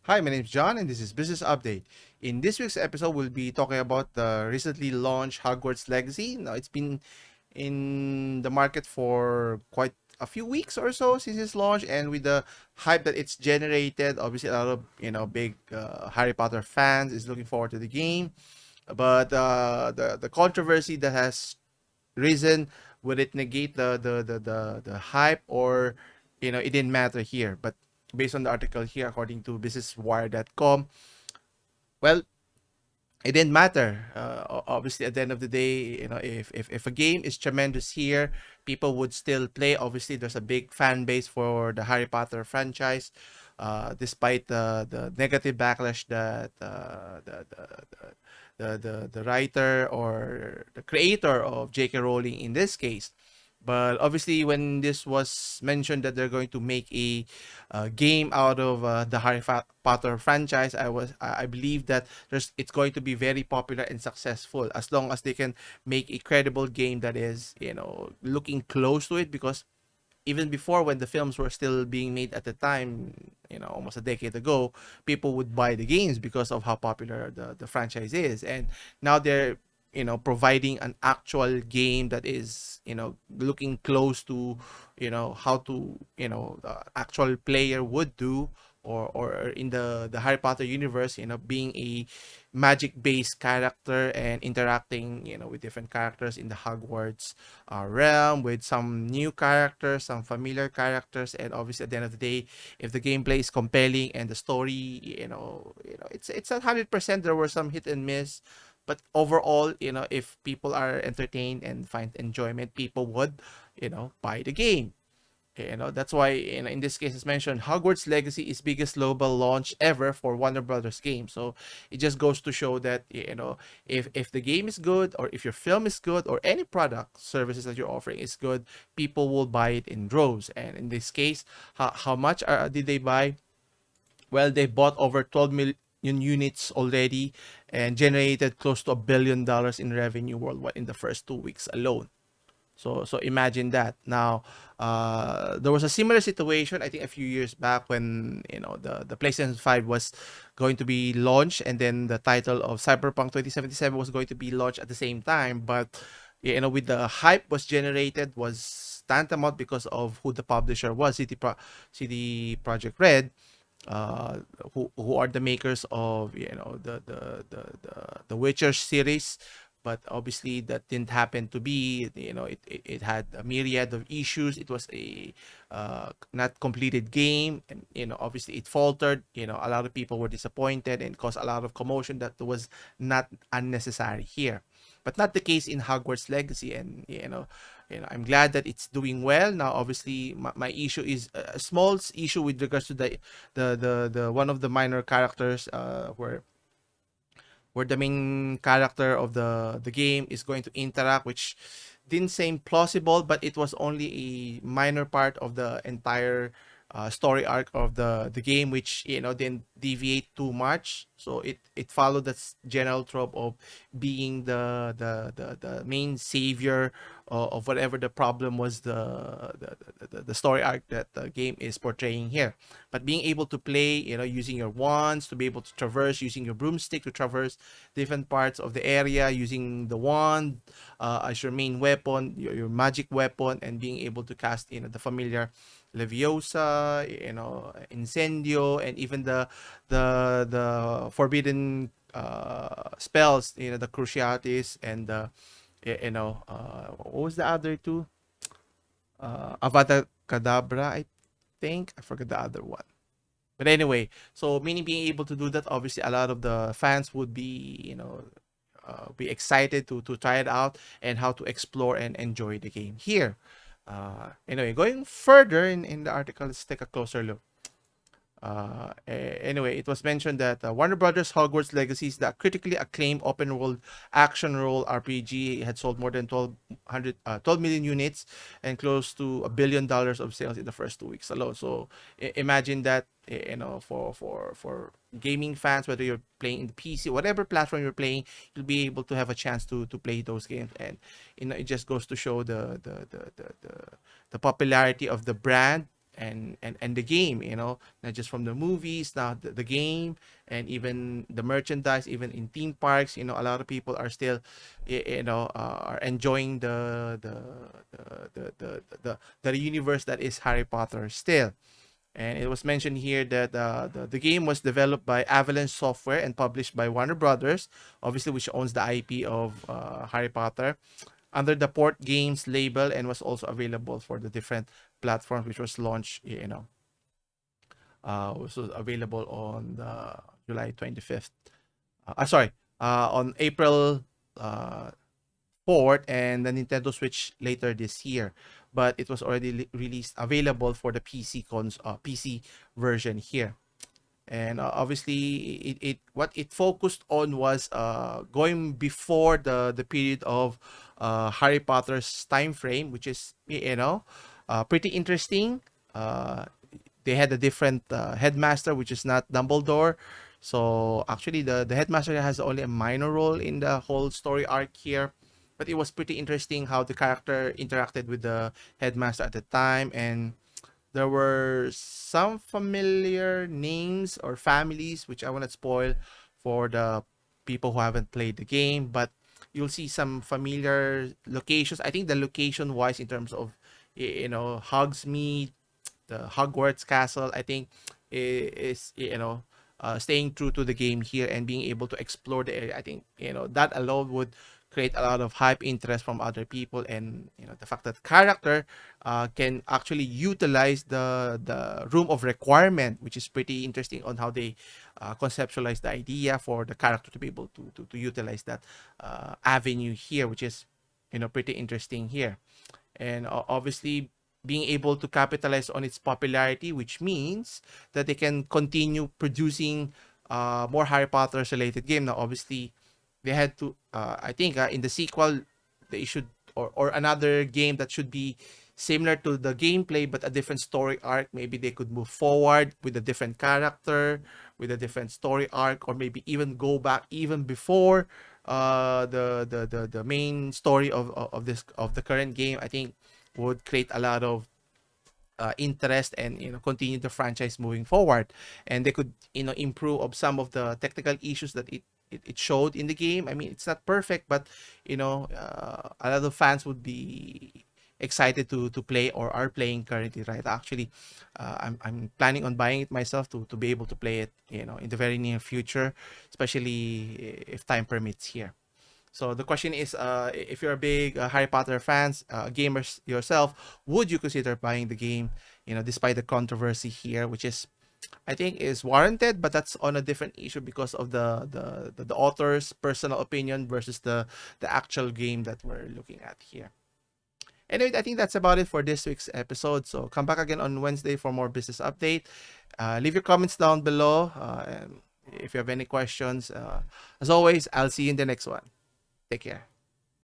Hi, my name is John, and this is Business Update. In this week's episode, we'll be talking about the recently launched Hogwarts Legacy. Now, it's been in the market for quite a few weeks or so since its launch, and with the hype that it's generated, obviously a lot of big Harry Potter fans is looking forward to the game. But the controversy that has risen, would it negate the hype, or it didn't matter here? But based on the article here, according to businesswire.com, well, it didn't matter. Obviously, at the end of the day, if a game is tremendous here, people would still play. Obviously, there's a big fan base for the Harry Potter franchise, despite the negative backlash that the writer or the creator of J.K. Rowling in this case. But obviously, when this was mentioned that they're going to make a game out of the Potter franchise, I believe that it's going to be very popular and successful as long as they can make a credible game that is looking close to it. Because even before, when the films were still being made at the time, almost a decade ago, people would buy the games because of how popular the franchise is. And now they're providing an actual game that is looking close to how to the actual player would do, or in the Harry Potter universe, being a magic based character and interacting with different characters in the Hogwarts realm, with some new characters, some familiar characters. And obviously, at the end of the day, if the gameplay is compelling and the story, it's 100%. There were some hit and miss, but overall, if people are entertained and find enjoyment, people would buy the game. That's why in this case, as mentioned, Hogwarts Legacy is biggest global launch ever for Warner Brothers games. So it just goes to show that if the game is good, or if your film is good, or any product services that you're offering is good, people will buy it in droves. And in this case, how much did they buy? Well, they bought over 12 million units already and generated close to $1 billion in revenue worldwide in the first 2 weeks alone. So imagine that. Now, there was a similar situation, I think, a few years back, when the PlayStation 5 was going to be launched, and then the title of Cyberpunk 2077 was going to be launched at the same time. But with the hype was generated, was tantamount because of who the publisher was, CD Project Red, uh, who are the makers of the Witcher series. But obviously that didn't happen to be. It had a myriad of issues. It was a not completed game, and obviously it faltered. A lot of people were disappointed and caused a lot of commotion that was not unnecessary here. But not the case in Hogwarts Legacy. And I'm glad that it's doing well. Now, obviously, my issue is a small issue with regards to the one of the minor characters, where the main character of the game is going to interact, which didn't seem plausible. But it was only a minor part of the entire story arc of the game, which didn't deviate too much. So it followed that general trope of being the main savior of whatever the problem was, the story arc that the game is portraying here. But being able to play, using your wands to be able to traverse, using your broomstick to traverse different parts of the area, using the wand as your main weapon, your magic weapon, and being able to cast the familiar Leviosa, Incendio, and even the forbidden spells, the Cruciatus, and the what was the other two? Avada Kedavra, I think. I forgot the other one. But anyway, so meaning being able to do that, obviously a lot of the fans would be excited to try it out and how to explore and enjoy the game here. Anyway, going further in the article, let's take a closer look. Anyway, it was mentioned that Warner Brothers Hogwarts Legacy is the critically acclaimed open world action role RPG. It had sold more than 12 million units and close to $1 billion of sales in the first 2 weeks alone. So imagine that, for gaming fans, whether you're playing in the PC, whatever platform you're playing, you'll be able to have a chance to play those games. And it just goes to show the popularity of the brand, and the game, not just from the movies, now the game, and even the merchandise, even in theme parks, a lot of people are still are enjoying the universe that is Harry Potter still. And it was mentioned here that the game was developed by Avalanche Software and published by Warner Brothers, obviously, which owns the IP of Harry Potter, under the Port Games label, and was also available for the different platforms, which was launched, was available on the July 25th. Sorry, on April 4th, and the Nintendo Switch later this year. But it was already released, available for the PC version here. And obviously, it what it focused on was going before the period of Harry Potter's time frame, which is pretty interesting. They had a different headmaster, which is not Dumbledore. So actually, the headmaster has only a minor role in the whole story arc here. But it was pretty interesting how the character interacted with the headmaster at the time, and there were some familiar names or families, which I won't spoil for the people who haven't played the game, but you'll see some familiar locations. I think the location wise, in terms of Hogsmeade, the Hogwarts castle, I think is staying true to the game here and being able to explore the area. I think that alone would create a lot of hype interest from other people, and the fact that character can actually utilize the room of requirement, which is pretty interesting on how they conceptualize the idea for the character to be able to utilize that avenue here, which is pretty interesting here. And obviously, being able to capitalize on its popularity, which means that they can continue producing more Harry Potter related game. Now, obviously, they had to, I think, in the sequel, they should, or another game that should be similar to the gameplay but a different story arc. Maybe they could move forward with a different character, with a different story arc, or maybe even go back even before the main story of the current game. I think would create a lot of interest, and continue the franchise moving forward. And they could improve of some of the technical issues that it showed in the game. I mean, it's not perfect, but a lot of fans would be excited to play, or are playing currently, right? Actually, I'm planning on buying it myself to be able to play it in the very near future, especially if time permits here. So the question is, if you're a big Harry Potter fans, gamers yourself, would you consider buying the game? Despite the controversy here, which is, I think, is warranted, but that's on a different issue because of the author's personal opinion versus the actual game that we're looking at here. Anyway, I think that's about it for this week's episode. So come back again on Wednesday for more business update. Leave your comments down below. And if you have any questions, as always, I'll see you in the next one. Take care.